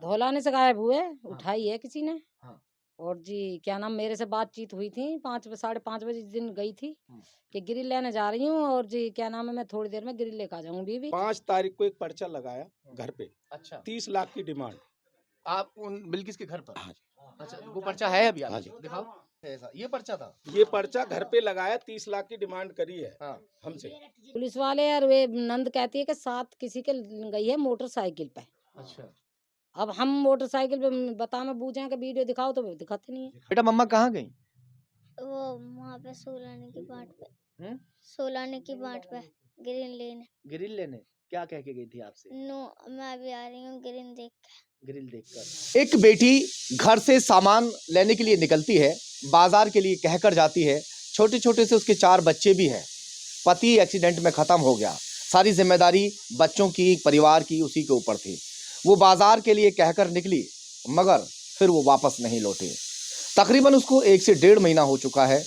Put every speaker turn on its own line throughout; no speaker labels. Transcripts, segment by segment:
धौलाने से गायब हुए, उठाई है किसी ने।
हाँ।
और जी क्या नाम, मेरे से बातचीत हुई थी 5 साढ़े 5 बजे जिस दिन गई थी कि ग्रिल लेने जा रही हूँ, और जी क्या नाम है, मैं थोड़ी देर में ग्रिल लेकर आ जाऊंगी बीवी।
5 तारीख को एक पर्चा लगाया घर पे,
अच्छा,
30 लाख की डिमांड।
आप उन बिल्किस के घर पर?
हाँ जी।
अच्छा, वो पर्चा है अभी
हाँ
आपके?
जी।
दिखाओ। ऐसा ये पर्चा था?
ये पर्चा घर पे लगाया, 30 लाख की डिमांड करी है
हाँ।
हमसे।
पुलिस वाले और वे नंद कहती है कि 7 किसी के गई है मोटरसाइकिल पे।
अच्छा,
अब हम मोटरसाइकिल पे बता में बूझे कि वीडियो दिखाओ, तो वो दिखाते नहीं है।
बेटा मम्मा कहाँ गई?
वो वहाँ पे सोलाने की बाट पे
हम्म?
सोलाने की बाट पे ग्रीन लेने।
ग्रिल लेने? क्या कह के गई थी आपसे?
नो, मैं अभी आ रही हूँ ग्रीन देख के।
ग्रिल देखकर। एक बेटी घर से सामान लेने के लिए निकलती है, बाजार के लिए कहकर जाती है। छोटे छोटे से उसके 4 बच्चे भी हैं। पति एक्सीडेंट में खत्म हो गया, सारी जिम्मेदारी बच्चों की, परिवार की उसी के ऊपर थी। वो बाजार के लिए कहकर निकली, मगर फिर वो वापस नहीं लौटे। तकरीबन उसको 1 से 1.5 महीना हो चुका है,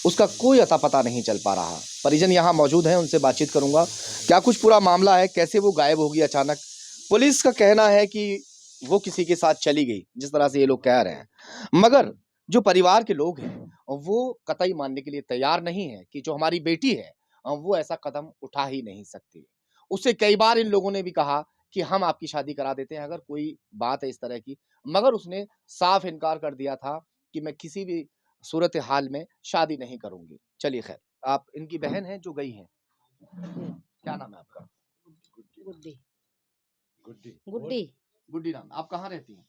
उसका कोई अता पता नहीं चल पा रहा। परिजन यहाँ मौजूद हैं, उनसे बातचीत करूंगा, क्या कुछ पूरा मामला है, कैसे वो गायब होगी अचानक। पुलिस का कहना है कि वो किसी के साथ चली गई, जिस तरह से ये लोग कह रहे हैं, मगर जो परिवार के लोग हैं वो कतई मानने के लिए तैयार नहीं है कि जो हमारी बेटी है वो ऐसा कदम उठा ही नहीं सकती। उससे कई बार इन लोगों ने भी कहा कि हम आपकी शादी करा देते हैं अगर कोई बात है इस तरह की, मगर उसने साफ इनकार कर दिया था कि मैं किसी भी सूरत हाल में शादी नहीं करूंगी। चलिए खैर, आप इनकी बहन हैं जो गई हैं, क्या नाम है आपका?
गुड्डी।
गुड्डी।
गुड्डी
गुड्डी नाम। आप कहाँ रहती हैं?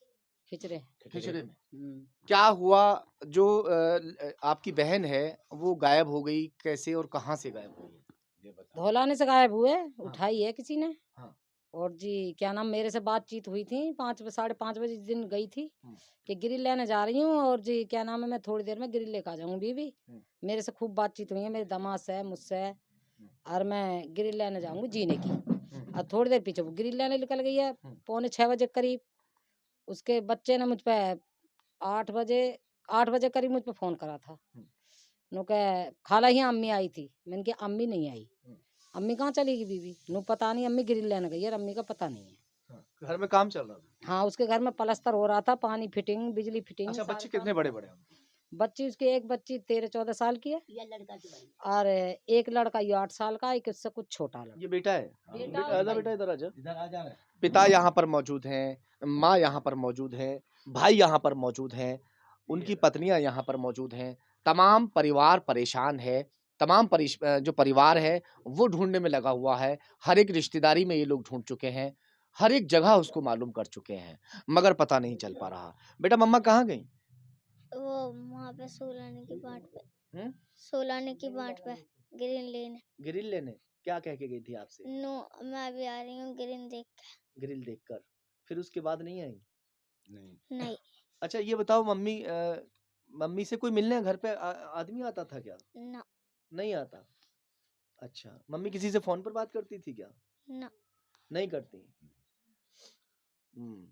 खिचरे।
खिचड़े में। क्या हुआ जो आपकी बहन है वो गायब हो गई, कैसे और कहाँ से गायब हुई है? ये बताओ।
धौलाने से गायब हुए, उठाई है किसी ने।
हाँ।
और जी क्या नाम, मेरे से बातचीत हुई थी 5 साढ़े 5 बजे जिस दिन गई थी कि ग्रिल लेने जा रही हूँ, और जी क्या नाम है, मैं थोड़ी देर में ग्रिल लेकर आ जाऊंगी बीवी। मेरे से खूब बातचीत हुई है, मेरे दामाद से, मुझसे, और मैं ग्रिल लेने जाऊंगी जीने की। और थोड़ी देर पीछे वो ग्रिल लेने निकल गई है, 5:45 करीब। उसके बच्चे ने मुझ पे 8 बजे करीब मुझ पे फोन करा था। नु के खाला ही अम्मी आई थी, मैंने कहा अम्मी नहीं आई। अम्मी कहाँ चली गई बीवी, नु पता नहीं, अम्मी ग्रिल लेने गई है, अम्मी का पता नहीं है।
घर में काम चल रहा था?
हाँ, उसके घर में प्लास्टर हो रहा था, पानी फिटिंग, बिजली फिटिंग।
अच्छा,
सारे
बच्चे
काम
कितने बड़े बड़े हैं?
बच्ची उसकी, एक बच्ची 13-14 साल की है, और एक लड़का ये 8 साल का, एक उससे कुछ छोटा लड़का।
ये बेटा है?
बेटा
आजा
उसका
बेटा, इधर आजा। पिता यहाँ पर मौजूद हैं, माँ यहाँ पर मौजूद है, भाई यहाँ पर मौजूद हैं, उनकी पत्नियां यहाँ पर मौजूद हैं। तमाम परिवार परेशान है, तमाम जो परिवार है वो ढूंढने में लगा हुआ है। हर एक रिश्तेदारी में ये लोग ढूंढ चुके हैं, हर एक जगह उसको मालूम कर चुके हैं, मगर पता नहीं चल पा रहा। बेटा मम्मा कहाँ गई?
वो वहाँ पे सोलाने की बाट पे
हम्म?
सोलाने की बाट पे ग्रीन लेने।
ग्रिल लेने? क्या कह के गई थी आपसे?
नो, मैं अभी आ रही हूँ ग्रीन देख के।
ग्रिल देखकर। फिर उसके बाद नहीं आई?
नहीं,
अच्छा, ये बताओ मम्मी, मम्मी से कोई मिलने घर पे आदमी आता था क्या?
ना,
नहीं आता। अच्छा, मम्मी किसी से फोन पर बात करती थी क्या?
ना।
नहीं करती। हम्म।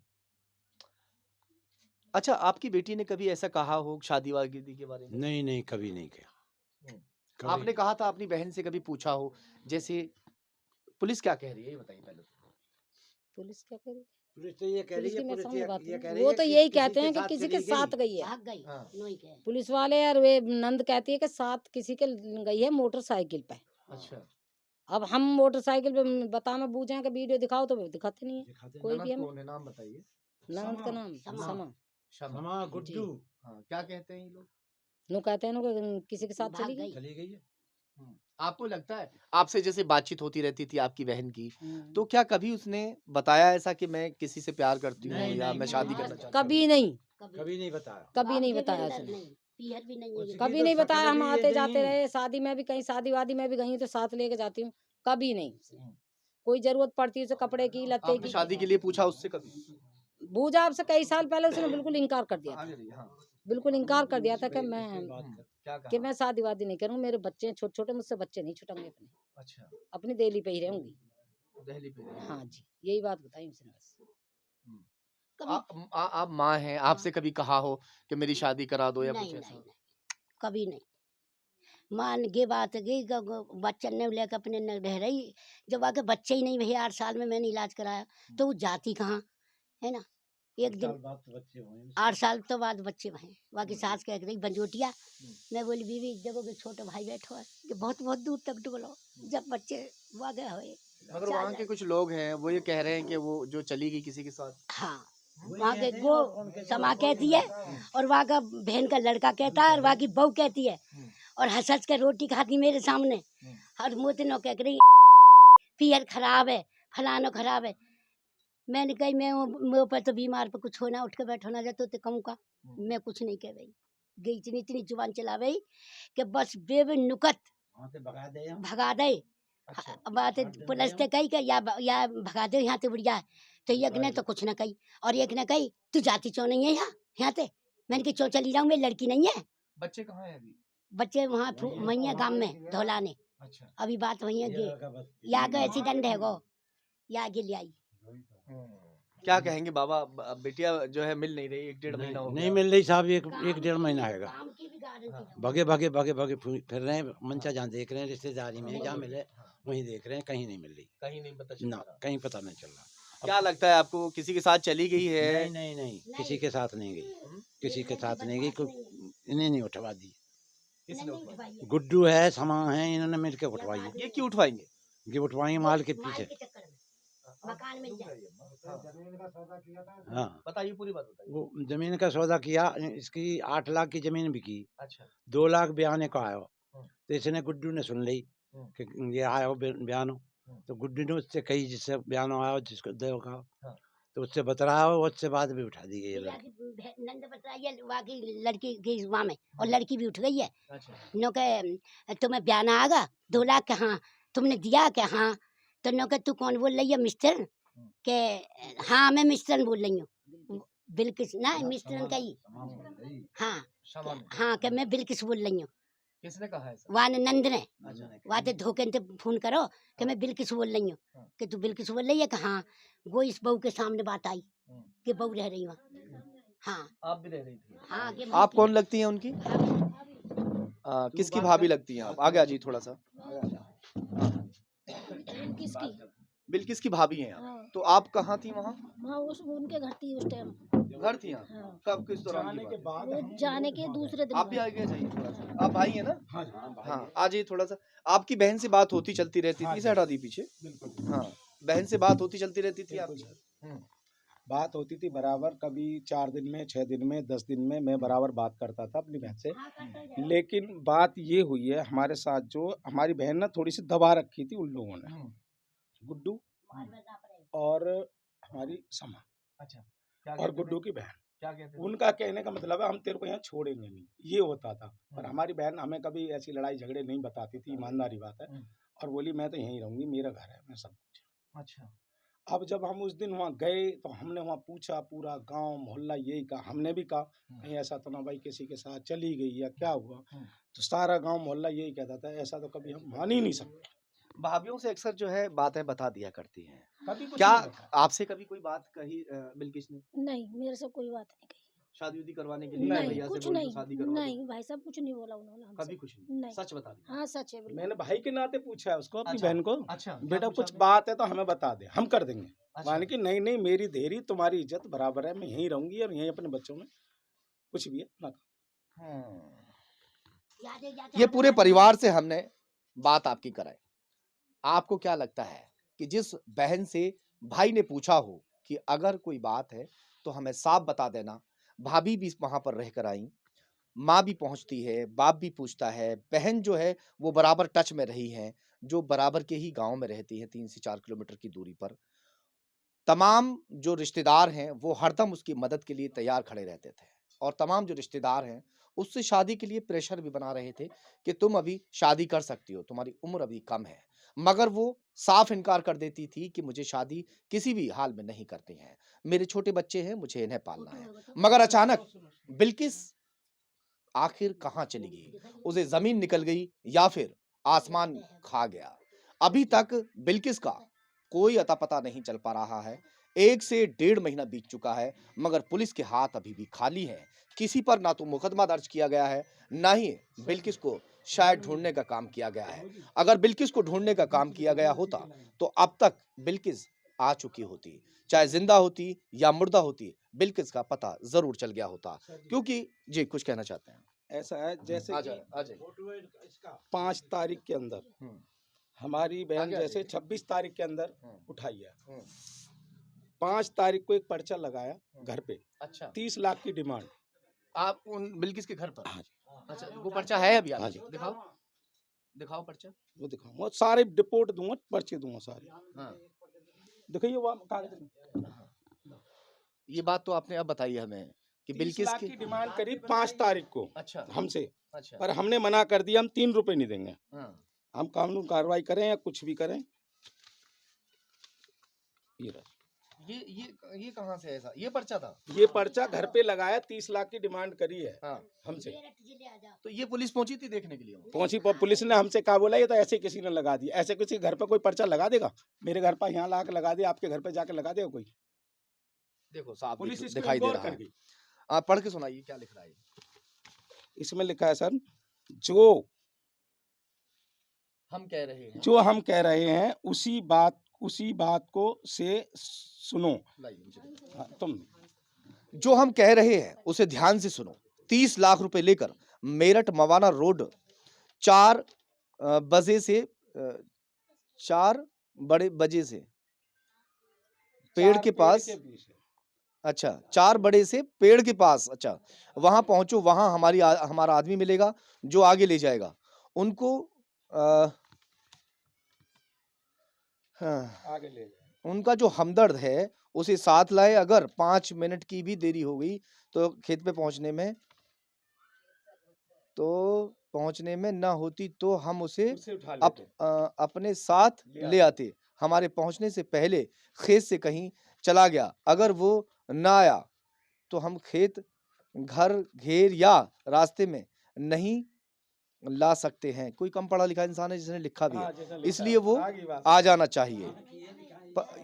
अच्छा, आपकी बेटी ने कभी ऐसा कहा हो शादी वादी के बारे में?
नहीं नहीं, कभी नहीं किया। कभी
आपने कहा था अपनी बहन से कभी पूछा हो? जैसे पुलिस क्या कह रही है ये बताइए पहले।
पुलिस क्या करेगी?
पुलिस तो ये कह
पुलिस
रही
की
है,
मैं
पुलिस
समझ बात
ये
नहीं।
कह रही
वो
है
तो
कि
यही
किसी
कहते
के
हैं कि
साथ
किसी
चली
के साथ गई है।
हाँ।
पुलिस वाले और वे नंद कहती है कि 7 किसी के गई है मोटरसाइकिल पे।
अच्छा,
अब हम मोटरसाइकिल पे बता में बूझे कि वीडियो दिखाओ, तो वो दिखाते नहीं है कोई भी
ननद
हमें।
कौन है, नाम बताइए।
ननद का नाम समा।
शमा।
गुड्डू
हाँ, क्या कहते हैं ये लोग?
नु कहते हैं नु कि किसी के साथ चली गई।
चली गई है।
आपको लगता है, आपसे जैसे बातचीत होती रहती थी आपकी बहन की, तो क्या कभी उसने बताया ऐसा कि मैं किसी से प्यार करती हूँ या मैं शादी करना चाहती हूँ?
कभी नहीं,
कभी नहीं बताया।
कभी नहीं बताया उसने,
उसकी
कभी
तो
नहीं
शक्ल
बताया। हम
भी ये
आते
नहीं।
जाते रहे, शादी में भी, कहीं शादी वादी में भी गई तो साथ लेके जाती हूँ। कभी नहीं, कोई जरूरत पड़ती है उसे कपड़े की, लत्ते
आपने
की,
शादी के लिए पूछा उससे कभी?
बूझा आपसे कई साल पहले, उसने बिल्कुल इनकार कर दिया था।
आगे रहिए, हाँ।
बिल्कुल इनकार कर दिया था कि
क्या
कि
कहा?
मैं शादी वादी नहीं करूँ, मेरे बच्चे छोटे छोटे, मुझसे बच्चे नहीं छुटेंगे अपने,
अच्छा,
अपनी दिल्ली पे ही रहूंगी।
दिल्ली पे रहे।
हाँ जी, यही बात बताई उसने बस।
आप माँ हैं, आपसे कभी कहा हो कि मेरी शादी करा दो या कुछ ऐसा?
कभी नहीं। मान ये बात गई बच्चन ने लेकर अपने न रह रही, जब आके बच्चे ही नहीं भैया 8 साल में मैंने इलाज कराया, तो वो जाती कहाँ है ना। एक दिन 8 साल तो बाद बच्चे हैं। बाकी सास कह रही बंजोटिया। मैं बोली बीवी देखो कि छोटा भाई बैठो है कि बहुत बहुत दूर तक डोलो जब बच्चे वागे हुए।
मगर वहाँ के कुछ लोग हैं वो ये कह रहे हैं कि वो जो चली गई किसी के साथ।
हाँ वहाँ के वो समा कहती है और वहाँ का बहन का लड़का कहता है और वहाँ की बहू कहती है और हंस हंस के रोटी खाती मेरे सामने। हर मोतनो कह रही पियर खराब है फलानो खराब है। मैंने कही मैं मेरे ऊपर तो बीमार पर कुछ होना उठ के बैठो ना जातो तो कहूँ का मैं कुछ नहीं कह रही। गई इतनी इतनी जुबान चला गई कि बस बेबे नुकत भगा दे। बात पुलिस से कही कि या भगा दे यहाँ से बढ़िया। तो एक ने तो कुछ ना कही और एक ने कही तू जाती क्यों नहीं है यहाँ से। मैंने कही क्यों चली जाऊँ मेरी लड़की नहीं है।
बच्चे कहाँ हैं अभी?
बच्चे वहाँ वही है गाँव में धौलाने।
अच्छा।
अभी बात वही है या का एक्सीडेंट है गो या आगे ले आई।
क्या कहेंगे बाबा? बेटिया जो है मिल नहीं रही, 1-1.5 महीना हो
नहीं
गया।
मिल रही साहब, एक 1.5 महीना हैगा।
काम की भी गारंटी दो।
भागे भागे भागे भागे फिर रहे हैं, मंचा जहाँ देख रहे हैं रिश्तेदारी में जहाँ मिले वहीं देख रहे हैं, कहीं नहीं मिल रही।
कहीं नहीं पता चल
ना
रहा।
कहीं पता नहीं चल रहा।
क्या लगता है आपको किसी के साथ चली गई है?
नहीं नहीं नहीं किसी के साथ नहीं गई, किसी के साथ नहीं गई। इन्हें नहीं उठवा दी।
किसने उठवाई?
गुड्डू है समा है इन्होंने मिलके उठवाई है।
ये क्यों उठवाएंगे?
ये उठवाई माल के पीछे।
मकान मिल जाए।
हाँ
बताइए, पूरी बात बताइए।
वो जमीन का सौदा किया, इसकी 8 लाख की जमीन बिकी।
अच्छा।
2 लाख बयाने को आयो तो इसने गुड्डू ने सुन ली कि ये आयो बयानो। तो गुड्डू ने उससे कही जिससे बयानो आयो जिसको देव का तो उससे बतराया उससे बाद भी उठा दी गई लड़की।
नंद बताई है वहाँ की लड़की गई वहाँ में और लड़की भी उठ गई है।
अच्छा।
नो के तुम्हें बयान आएगा 2 लाख के। हाँ तुमने दिया क्या? हाँ। तो नो के तू कौन बोल रही है? मिस्टर के। हाँ मैं मिस्टर बोल रही हूँ। बिल्किस ना मिस्टर का ही। हाँ हाँ कि मैं बिल्किस बोल रही हूँ।
किसने कहा है?
वहाँ ने नंद ने वहाँ ते धोखे से फोन करो कि मैं बिल्किस बोल रही हूँ कि तू बिल्किस बोल रही है कि हाँ। वो इस बहू के सामने बात आई कि बहू रह रही वहाँ। हाँ
आप भी रह रही थी?
हाँ कि
आप कौन लगती हैं उनकी? किसकी भाभी लगती हैं आप? आगे आ जाइए थोड़ा सा।
किसकी?
बिल्किस की भाभी हैं आप।
हाँ।
तो आप कहाँ थी वहाँ?
हाँ उनके घर थी उस टाइम।
घर थी यहाँ?
हाँ।
कब किस दौरान की बात है?
वो जाने के दूसरे दिन।
आप भी आगे जाइए थोड़ा सा। आप भाई हैं ना? हाँ आ जाइए थोड़ा सा। आपकी बहन से बात होती चलती रहती थी? इसे हटा दी पीछे। हाँ बहन से बात होती चलती रहती थी आपकी?
बात होती थी बराबर, कभी 4 दिन में 6 दिन में 10 दिन में मैं बराबर बात करता था अपनी बहन से। लेकिन बात ये हुई है हमारे साथ, जो हमारी बहन ना थोड़ी सी दबा रखी थी उन लोगों ने, गुड्डू और हमारी समा।
अच्छा।
और गुड्डू की बहन।
क्या कहते थे?
उनका कहने का मतलब है हम तेरे को यहाँ छोड़ेंगे नहीं, ये होता था। और हमारी बहन हमें कभी ऐसी लड़ाई झगड़े नहीं बताती थी, ईमानदारी बात है। और बोली मैं तो यहीं रहूंगी, मेरा घर है, मैं सब कुछ।
अच्छा।
अब जब हम उस दिन वहाँ गए तो हमने वहाँ पूछा, पूरा गांव मोहल्ला यही कहा, हमने भी कहा कहीं ऐसा तो ना भाई किसी के साथ चली गई या क्या हुआ। तो सारा गांव मोहल्ला यही कहता था ऐसा तो कभी हम मान ही नहीं सकते।
भाभीयों से अक्सर जो है बातें बता दिया करती हैं।
कभी कुछ
क्या
नहीं बताया।
आपसे कभी कोई बात कही बिल्किस ने?
नहीं मेरे से कोई बात नहीं कही।
शादी उदी करवाने के लिए
नहीं,
भैया से
कुछ
बोल दो
नहीं।
शादी करवा दो?
नहीं भाई साहब कुछ नहीं बोला उन्होंने हमसे।
कभी कुछ नहीं?
नहीं।
सच बता दी?
हाँ सच है बिल्कुल।
मैंने भाई के नाते पूछा है उसको, अपनी
अच्छा।
बहन को,
अच्छा।
बेटा कुछ बात है तो हमें बता दे, हम कर देंगे। मान की नहीं नहीं मेरी देरी तुम्हारी इज्जत बराबर है, मैं यहीं रहूंगी और यहीं अपने बच्चों में कुछ भी है ना।
ये पूरे परिवार से हमने बात आपकी कराई। आपको क्या लगता है कि जिस बहन से भाई ने पूछा हो कि अगर कोई बात है तो हमें साफ बता देना, भाभी भी वहां पर रहकर आई, माँ भी पहुंचती है, बाप भी पूछता है, बहन जो है वो बराबर टच में रही है, जो बराबर के ही गांव में रहती है 3 से 4 किलोमीटर की दूरी पर। तमाम जो रिश्तेदार हैं वो हरदम उसकी मदद के लिए तैयार खड़े रहते थे और तमाम जो रिश्तेदार हैं उससे शादी के लिए प्रेशर भी बना रहे थे कि तुम अभी शादी कर सकती हो, तुम्हारी उम्र अभी कम है। मगर वो साफ इनकार कर देती थी कि मुझे शादी किसी भी हाल में नहीं करनी है, मेरे छोटे बच्चे हैं, मुझे इन्हें पालना है। मगर अचानक बिल्किस आखिर कहाँ चली गई? उसे जमीन निकल गई या फिर आसमान खा गया? अभी तक बिल्किस का कोई अता पता नहीं चल पा रहा है। 1 से 1.5 महीना बीत चुका है मगर पुलिस के हाथ अभी भी खाली हैं। किसी पर ना तो मुकदमा दर्ज किया गया है, ना ही बिल्किस को शायद ढूंढने का काम किया गया है। अगर बिल्किस को ढूंढने का काम किया गया होता तो अब तक बिल्किस आ चुकी होती, चाहे जिंदा होती या मुर्दा होती, बिल्किस का पता जरूर चल गया होता। क्योंकि जी कुछ कहना चाहते हैं?
ऐसा है जैसे
आ
कि
जाए, आ जाइए।
5 तारीख के अंदर हमारी बहन
आगे आ
जैसे
जाइए।
26 तारीख के अंदर उठाई है,
हम्म,
5 तारीख को एक पर्चा लगाया घर पे,
अच्छा,
30 लाख की डिमांड।
आप उन बिल्किस के घर पर?
हाँ जी,
अच्छा, वो पर्चा है अभी
हाँ
आपके
जी,
पास? दिखाओ, दिखाओ पर्चा।
वो दिखाऊंगा, वो सारे रिपोर्ट दूंगा, पर्चे दूंगा सारे।
हाँ,
दिखाइए वो कागज में।
ये बात तो आपने अब बताई है हमें कि
30
बिल्किस
लाख
की।
की डिमांड करी 5 तारीख को
अच्छा,
हमसे,
अच्छा,
पर हमने मना कर दिया, हम 3 रुपए नहीं देंगे।
हाँ,
हम कानून कार्रवाई करें या कुछ भी करें। ये रहा।
ये कहाँ से ऐसा ये पर्चा था?
ये पर्चा घर पे लगाया, 30 लाख की डिमांड करी है
हाँ,
हमसे।
तो ये पुलिस पहुंची थी देखने के लिए?
पहुंची पुलिस ने हमसे कहा, बोला ये तो ऐसे किसी ने लगा दिया। ऐसे किसी घर पे कोई पर्चा लगा देगा? मेरे घर पर यहाँ ला के लगा दिया, आपके घर पे जाके लगा देगा कोई?
देखो साहब,
पुलिस इसको
दिखाई दे
इग्नोर
रहा
कर
है।
गई।
आप पढ़ के सुनाइए क्या लिख रहा है।
इसमें लिखा है सर, जो
हम कह रहे हैं,
जो हम कह रहे हैं उसी बात को से सुनो।
लाइए मुझे देखो।
हाँ, तुम
जो हम कह रहे हैं उसे ध्यान से सुनो। 30 लाख रुपए लेकर मेरठ मवाना रोड 4 बजे से 4 बड़े बजे से पेड़ के पास, अच्छा 4 बड़े से पेड़ के पास, अच्छा वहां पहुंचो, वहां हमारा आदमी मिलेगा जो आगे ले जाएगा उनको। हाँ,
आगे ले जाए।
उनका जो हमदर्द है उसे साथ लाए। अगर 5 मिनट की भी देरी हो गई तो खेत पे पहुंचने में ना होती तो हम उसे
उठा
अप,
लेते।
अपने साथ ले आते। हमारे पहुंचने से पहले खेत से कहीं चला गया, अगर वो ना आया तो हम खेत, घर, घेर या रास्ते में नहीं ला सकते हैं। कोई कम पढ़ा लिखा इंसान है जिसने लिखा भी
हाँ,
है,
जैसा लिखा
इसलिए
है,
वो
आगे बात।
आ जाना चाहिए।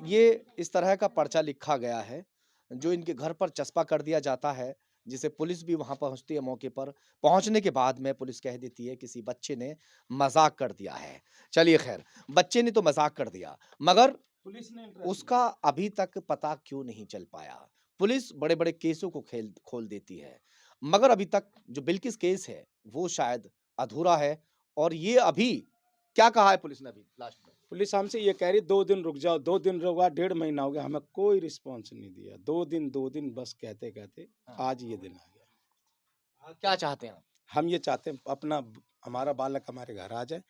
ये इस तरह का पर्चा लिखा गया है जो इनके घर पर चस्पा कर दिया जाता है, जिसे पुलिस भी वहां पहुंचती है। मौके पर पहुंचने के बाद में पुलिस कह देती है किसी बच्चे ने मजाक कर दिया है। चलिए खैर, बच्चे ने तो मजाक कर दिया, मगर
पुलिस ने
उसका अभी तक पता क्यों नहीं चल पाया? पुलिस बड़े बड़े केसों को खोल देती है, मगर अभी तक जो बिल्किस केस है वो शायद अधूरा है। और ये अभी क्या कहा है पुलिस ने अभी लास्ट में?
पुलिस हमसे ये कह रही 2 दिन रुक जाओ, 2 दिन रुका, 1.5 महीना हो गया, हमें कोई रिस्पॉन्स नहीं दिया। 2 दिन बस कहते कहते आज ये दिन आ गया।
क्या चाहते हैं आप?
हम ये चाहते हैं अपना, हमारा बालक हमारे घर आ जाए,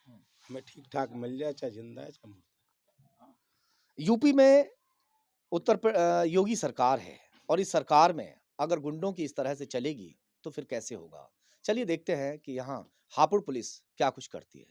हमें ठीक ठाक मिल जाए, चाहे जिंदा है चाहे मुर्दा।
यूपी में योगी सरकार है, और इस सरकार में अगर गुंडों की इस तरह से चलेगी तो फिर कैसे होगा? चलिए देखते हैं कि यहाँ हापुड़ पुलिस क्या कुछ करती है।